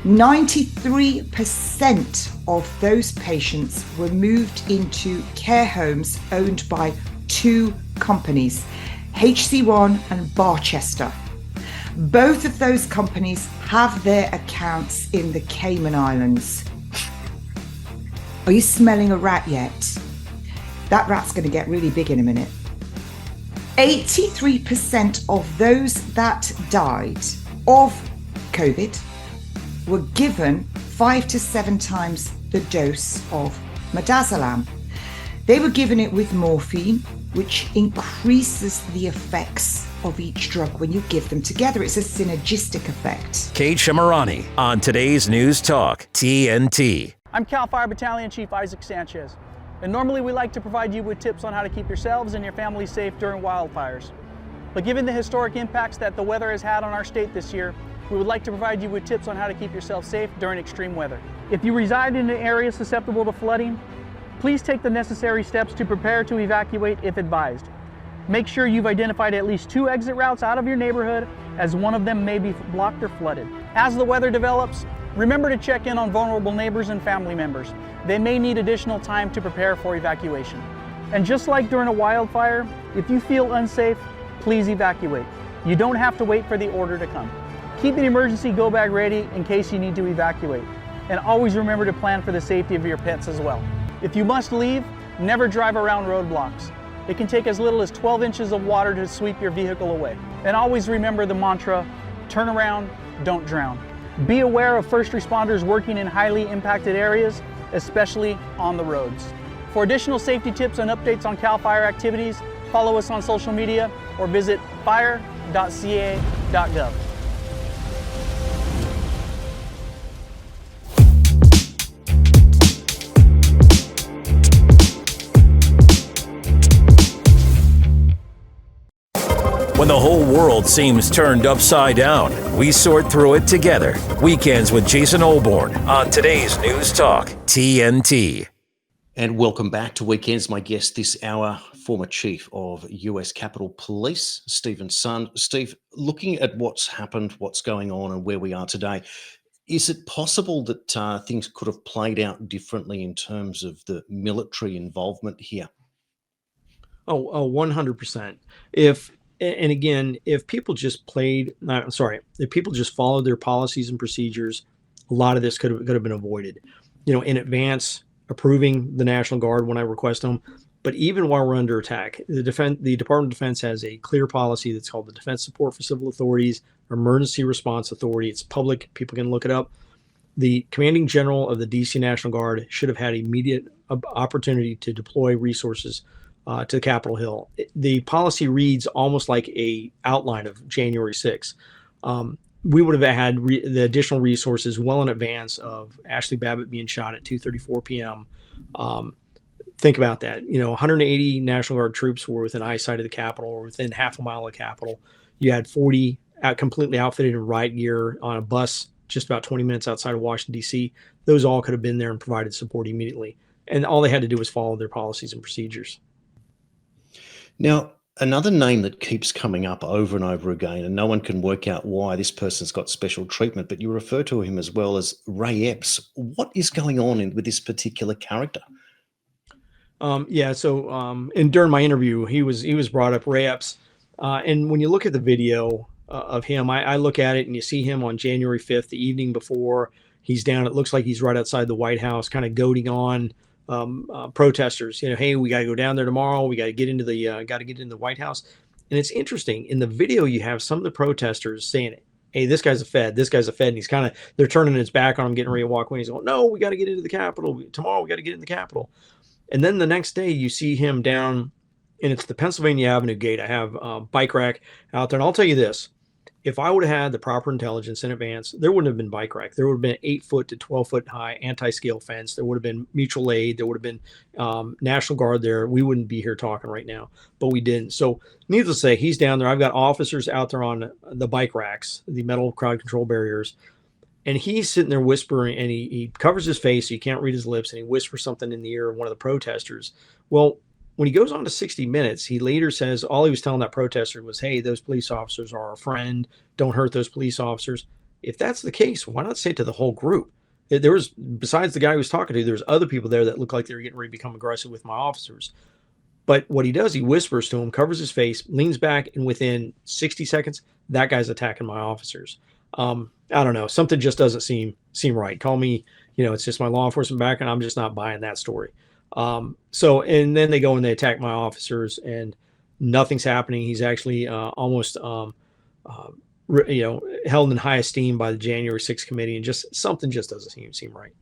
93% of those patients were moved into care homes owned by two companies, HC1 and Barchester. Both of those companies have their accounts in the Cayman Islands. Are you smelling a rat yet? That rat's going to get really big in a minute. 83% of those that died of COVID were given 5 to 7 times the dose of midazolam. They were given it with morphine, which increases the effects of each drug when you give them together. It's a synergistic effect. Kate Shamarani on today's News Talk, TNT. I'm CAL FIRE Battalion Chief Isaac Sanchez, and normally we like to provide you with tips on how to keep yourselves and your family safe during wildfires. But given the historic impacts that the weather has had on our state this year, we would like to provide you with tips on how to keep yourself safe during extreme weather. If you reside in an area susceptible to flooding, please take the necessary steps to prepare to evacuate if advised. Make sure you've identified at least 2 exit routes out of your neighborhood, as one of them may be blocked or flooded. As the weather develops, remember to check in on vulnerable neighbors and family members. They may need additional time to prepare for evacuation. And just like during a wildfire, if you feel unsafe, please evacuate. You don't have to wait for the order to come. Keep an emergency go bag ready in case you need to evacuate. And always remember to plan for the safety of your pets as well. If you must leave, never drive around roadblocks. It can take as little as 12 inches of water to sweep your vehicle away. And always remember the mantra, turn around, don't drown. Be aware of first responders working in highly impacted areas, especially on the roads. For additional safety tips and updates on CAL FIRE activities, follow us on social media or visit fire.ca.gov. When the whole world seems turned upside down, we sort through it together. Weekends with Jason Olbourne on today's News Talk, TNT. And welcome back to Weekends. My guest this hour, former chief of US Capitol Police, Stephen Sun. Steve, looking at what's happened, what's going on and where we are today, is it possible that things could have played out differently in terms of the military involvement here? Oh, 100%. And again, if people just if people just followed their policies and procedures, a lot of this could have been avoided. In advance, approving the National Guard when I request them. But even while we're under attack, the Department of Defense has a clear policy that's called the Defense Support for Civil Authorities Emergency Response Authority. It's public; people can look it up. The Commanding General of the DC National Guard should have had immediate opportunity to deploy resources to Capitol Hill. The policy reads almost like a outline of January 6th. We would have had the additional resources well in advance of Ashley Babbitt being shot at 2:34 p.m. Think about that. 180 National Guard troops were within eyesight of the Capitol, or within half a mile of the Capitol. You had 40 completely outfitted in riot gear on a bus just about 20 minutes outside of Washington, D.C. Those all could have been there and provided support immediately. And all they had to do was follow their policies and procedures. Now, another name that keeps coming up over and over again, and no one can work out why this person's got special treatment, but you refer to him as well as Ray Epps. What is going on with this particular character? And during my interview, he was brought up, Ray Epps. And when you look at the video of him, I look at it and you see him on January 5th, the evening before. He's down. It looks like he's right outside the White House, kind of goading on protesters. Hey, we got to go down there tomorrow. We got to get into the White House. And it's interesting, in the video you have some of the protesters saying, hey, this guy's a Fed, and he's they're turning his back on him, getting ready to walk away. He's going, no, we got to get into the Capitol tomorrow. We got to get in the Capitol. And then the next day you see him down, and it's the Pennsylvania Avenue gate. I have a bike rack out there, and I'll tell you this: if I would have had the proper intelligence in advance, there wouldn't have been bike rack. There would have been 8 foot to 12 foot high anti-scale fence. There would have been mutual aid. There would have been National Guard there. We wouldn't be here talking right now, but we didn't. So needless to say, he's down there. I've got officers out there on the bike racks, the metal crowd control barriers, and he's sitting there whispering, and he covers his face so you can't read his lips, and he whispers something in the ear of one of the protesters. Well, when he goes on to 60 Minutes, he later says all he was telling that protester was, hey, those police officers are our friend. Don't hurt those police officers. If that's the case, why not say it to the whole group? There was, besides the guy he was talking to, there's other people there that look like they were getting ready to become aggressive with my officers. But what he does, he whispers to him, covers his face, leans back, and within 60 seconds, that guy's attacking my officers. I don't know. Something just doesn't seem right. Call me, it's just my law enforcement background. I'm just not buying that story. So, and then they go and they attack my officers, and nothing's happening. He's actually almost, held in high esteem by the January 6th committee, and just something just doesn't seem right.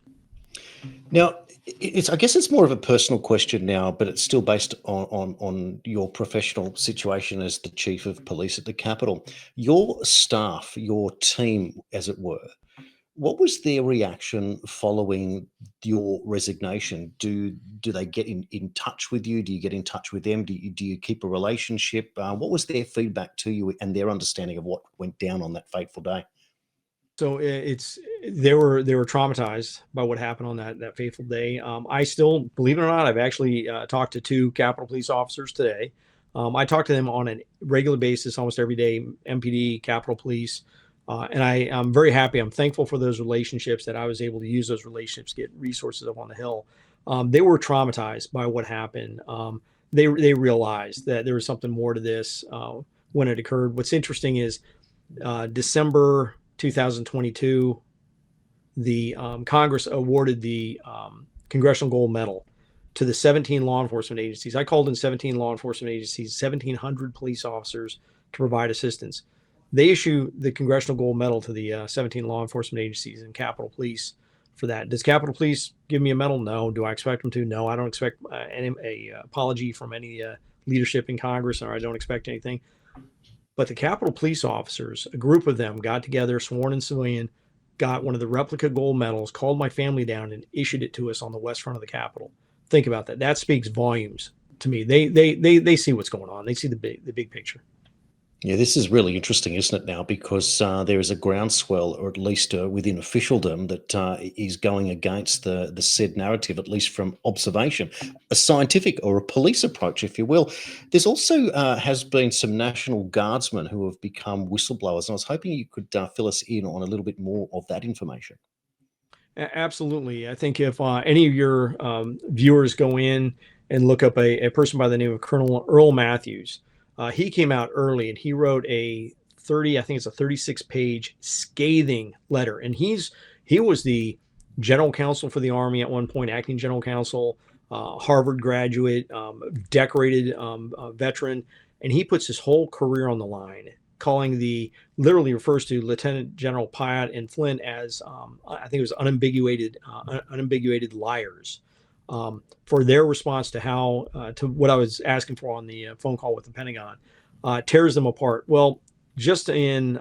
Now, I guess it's more of a personal question now, but it's still based on your professional situation as the chief of police at the Capitol. Your staff, your team, as it were, what was their reaction following your resignation? Do they get in touch with you? Do you get in touch with them? Do you keep a relationship? What was their feedback to you and their understanding of what went down on that fateful day? So they were traumatized by what happened on that fateful day. I still, believe it or not, I've actually talked to 2 Capitol Police officers today. I talk to them on a regular basis, almost every day, MPD, Capitol Police. And I'm very happy. I'm thankful for those relationships, that I was able to use those relationships, get resources up on the Hill. They were traumatized by what happened. They realized that there was something more to this when it occurred. What's interesting is December 2022, the Congress awarded the Congressional Gold Medal to the 17 law enforcement agencies. I called in 17 law enforcement agencies, 1,700 police officers to provide assistance. They issue the Congressional Gold Medal to the 17 law enforcement agencies and Capitol Police for that. Does Capitol Police give me a medal? No. Do I expect them to? No. I don't expect an apology from any leadership in Congress, or I don't expect anything. But the Capitol Police officers, a group of them, got together, sworn in civilian, got one of the replica gold medals, called my family down, and issued it to us on the west front of the Capitol. Think about that. That speaks volumes to me. They see what's going on. They see the big picture. Yeah, this is really interesting, isn't it now? Because there is a groundswell, or at least within officialdom, that is going against the said narrative, at least from observation, a scientific or a police approach, if you will. There's also has been some National Guardsmen who have become whistleblowers, and I was hoping you could fill us in on a little bit more of that information. Absolutely. I think if any of your viewers go in and look up a person by the name of Colonel Earl Matthews, he came out early and he wrote I think it's a 36-page scathing letter. And he was the general counsel for the Army at one point, acting general counsel, Harvard graduate, decorated veteran. And he puts his whole career on the line, literally refers to Lieutenant General Pyatt and Flynn as, I think it was unambiguated liars. For their response to to what I was asking for on the phone call with the Pentagon, tears them apart. Well, just in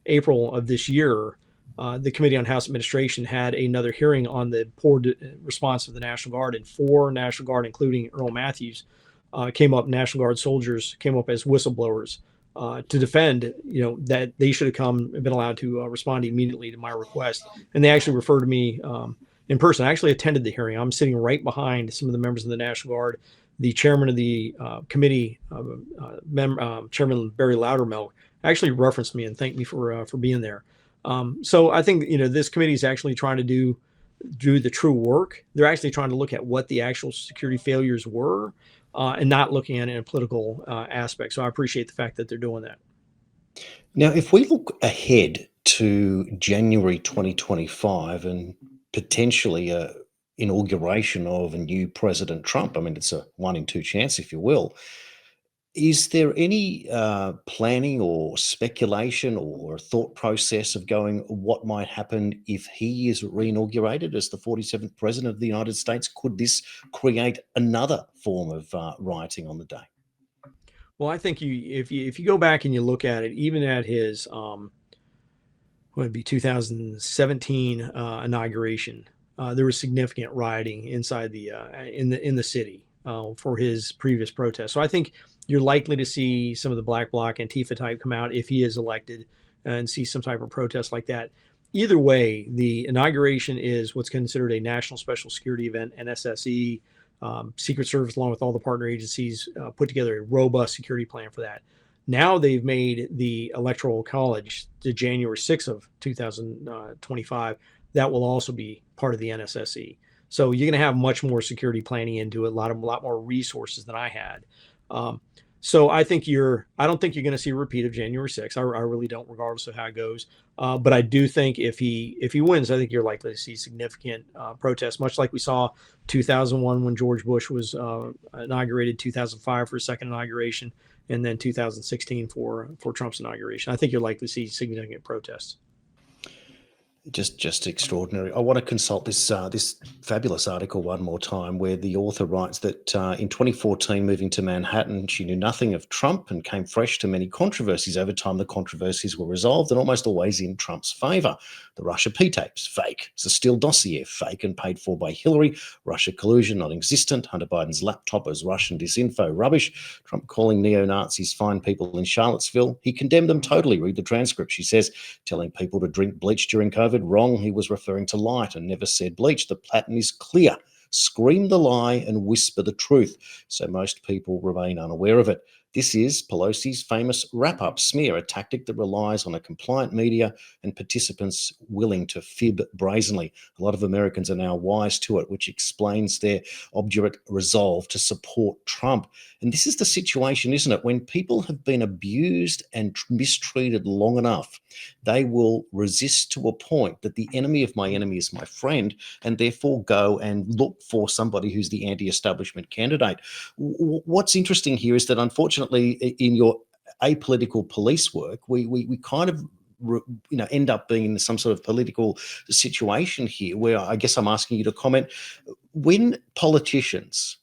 April of this year, the Committee on House Administration had another hearing on the poor response of the National Guard, and 4 National Guard, including Earl Matthews, National Guard soldiers came up as whistleblowers to defend, that they should have been allowed to respond immediately to my request. And they actually referred to me in person. I actually attended the hearing. I'm sitting right behind some of the members of the National Guard. The chairman of the committee, Chairman Barry Loudermilk, actually referenced me and thanked me for being there. So I think this committee is actually trying to do the true work. They're actually trying to look at what the actual security failures were, and not looking at it in a political aspect. So I appreciate the fact that they're doing that. Now, if we look ahead to January 2025 and potentially a inauguration of a new President Trump, I mean, it's a 1 in 2 chance, if you will. Is there any planning or speculation or thought process of what might happen if he is reinaugurated as the 47th President of the United States? Could this create another form of rioting on the day? Well, I think if you go back and you look at it, even at his what would be 2017 inauguration, there was significant rioting inside in the city for his previous protest. So I think you're likely to see some of the Black Bloc Antifa type come out if he is elected, and see some type of protest like that. Either way, the inauguration is what's considered a national special security event. NSSE, Secret Service, along with all the partner agencies, put together a robust security plan for that. Now they've made the Electoral College to January 6th of 2025. That will also be part of the NSSE. So you're going to have much more security planning into it, a lot more resources than I had. So I don't think you're going to see a repeat of January 6th. I really don't, regardless of how it goes. But I do think if he wins, I think you're likely to see significant protests, much like we saw 2001 when George Bush was inaugurated, 2005 for his second inauguration, and then 2016 for Trump's inauguration. I think you're likely to see significant protests. Just extraordinary. I want to consult this fabulous article one more time, where the author writes that in 2014, moving to Manhattan, she knew nothing of Trump and came fresh to many controversies. Over time, the controversies were resolved and almost always in Trump's favor. The Russia P-tapes, fake. The Steele dossier, fake and paid for by Hillary. Russia collusion, non-existent. Hunter Biden's laptop as Russian disinfo, rubbish. Trump calling neo-Nazis fine people in Charlottesville. He condemned them totally. Read the transcript. She says, telling people to drink bleach during COVID. Wrong. He was referring to light and never said bleach. The pattern is clear. Scream the lie and whisper the truth, so most people remain unaware of it. This is Pelosi's famous wrap-up smear, a tactic that relies on a compliant media and participants willing to fib brazenly. A lot of Americans are now wise to it, which explains their obdurate resolve to support Trump. And this is the situation, isn't it? When people have been abused and mistreated long enough, they will resist to a point that the enemy of my enemy is my friend, and therefore go and look for somebody who's the anti-establishment candidate. What's interesting here is that, unfortunately, in your apolitical police work, we kind of end up being in some sort of political situation here, where I guess I'm asking you to comment. When politicians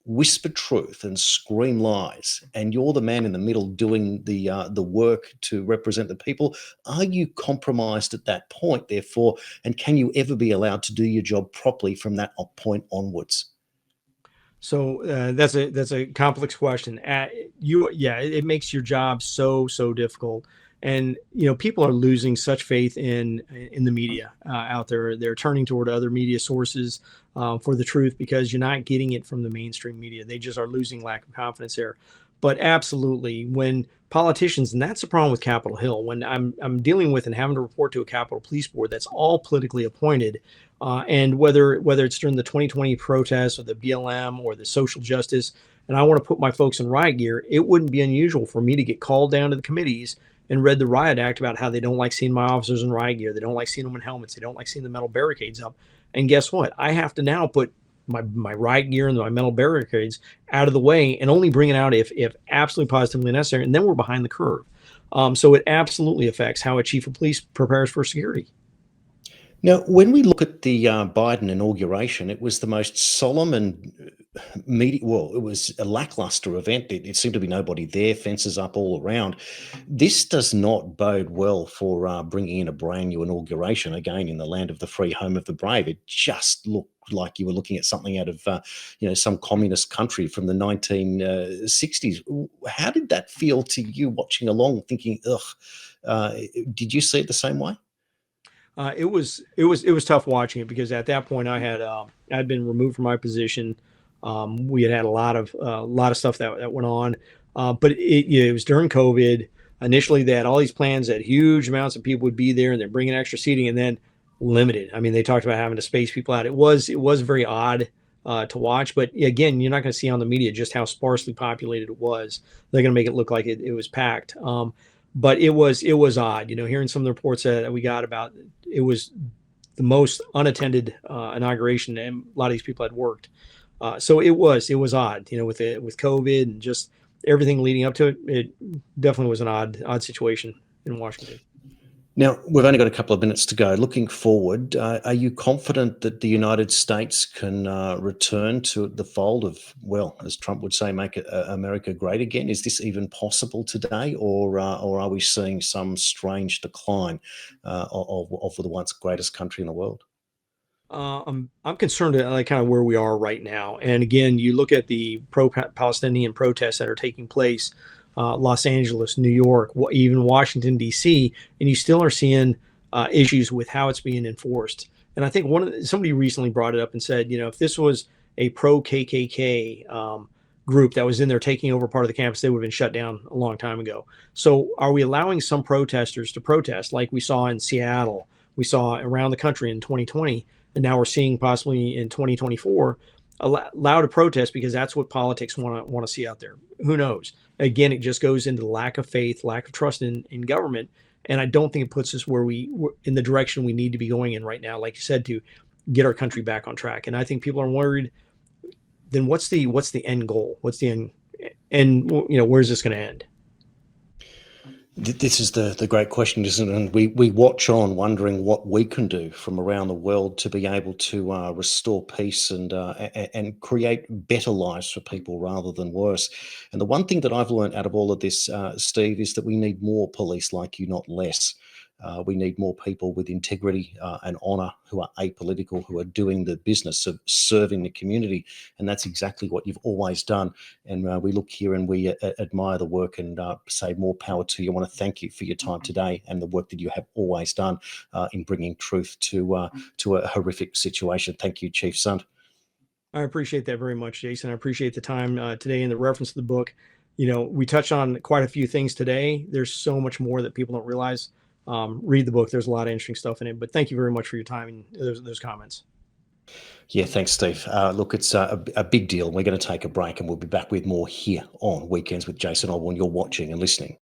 whisper truth and scream lies, and you're the man in the middle doing the work to represent the people, are you compromised at that point, therefore, and can you ever be allowed to do your job properly from that point onwards? So that's a complex question. It makes your job so difficult, and people are losing such faith in the media out there. They're turning toward other media sources for the truth, because you're not getting it from the mainstream media. They just are losing lack of confidence there. But absolutely, when politicians, and that's the problem with Capitol Hill, when I'm dealing with and having to report to a Capitol Police Board that's all politically appointed, and whether it's during the 2020 protests or the BLM or the social justice, and I want to put my folks in riot gear, it wouldn't be unusual for me to get called down to the committees and read the riot act about how they don't like seeing my officers in riot gear, they don't like seeing them in helmets, they don't like seeing the metal barricades up. And guess what? I have to now put my riot gear and my metal barricades out of the way, and only bring it out if absolutely positively necessary, and then we're behind the curve. So it absolutely affects how a chief of police prepares for security. Now, when we look at the Biden inauguration, it was the most solemn and it was a lackluster event. It seemed to be nobody there, fences up all around. This does not bode well for bringing in a brand new inauguration, again, in the land of the free, home of the brave. It just looked like you were looking at something out of some communist country from the 1960s. How did that feel to you watching along, thinking, did you see it the same way? It was tough watching it, because at that point I'd been removed from my position. We had a lot of stuff that went on, but it was during COVID. Initially, they had all these plans that huge amounts of people would be there, and they're bringing extra seating, and then limited. I mean, they talked about having to space people out. It was very odd to watch, but again, you're not going to see on the media just how sparsely populated it was. They're going to make it look like it was packed. But it was odd, hearing some of the reports that we got about it was the most unattended inauguration, and a lot of these people had worked. So it was odd, with COVID and just everything leading up to it. It definitely was an odd situation in Washington. Now, we've only got a couple of minutes to go. Looking forward, are you confident that the United States can return to the fold of, well, as Trump would say, make America great again? Is this even possible today, or are we seeing some strange decline of the once greatest country in the world? I'm concerned at kind of where we are right now. And again, you look at the pro-Palestinian protests that are taking place, Los Angeles, New York, even Washington, D.C., and you still are seeing issues with how it's being enforced. And I think somebody recently brought it up and said, if this was a pro-KKK group that was in there taking over part of the campus, they would have been shut down a long time ago. So are we allowing some protesters to protest like we saw in Seattle, we saw around the country in 2020, and now we're seeing possibly in 2024? allowed to protest because that's what politics want to see out there. Who knows? Again, it just goes into lack of faith, lack of trust in government, and I don't think it puts us we're in the direction we need to be going in right now. Like you said, to get our country back on track. And I think people are worried. Then what's the end goal? What's the end? And where's this going to end? This is the great question, isn't it? And we watch on wondering what we can do from around the world to be able to restore peace and create better lives for people rather than worse. And the one thing that I've learned out of all of this, Steve, is that we need more police like you, not less. We need more people with integrity and honour who are apolitical, who are doing the business of serving the community. And that's exactly what you've always done. And we look here and we admire the work and say more power to you. I want to thank you for your time today and the work that you have always done in bringing truth to a horrific situation. Thank you, Chief Sund. I appreciate that very much, Jason. I appreciate the time today and the reference to the book. We touched on quite a few things today. There's so much more that people don't realize. Read the book. There's a lot of interesting stuff in it, but thank you very much for your time and those comments. Yeah, thanks, Steve. Look, it's a big deal. We're going to take a break and we'll be back with more here on Weekends with Jason Osborne. You're watching and listening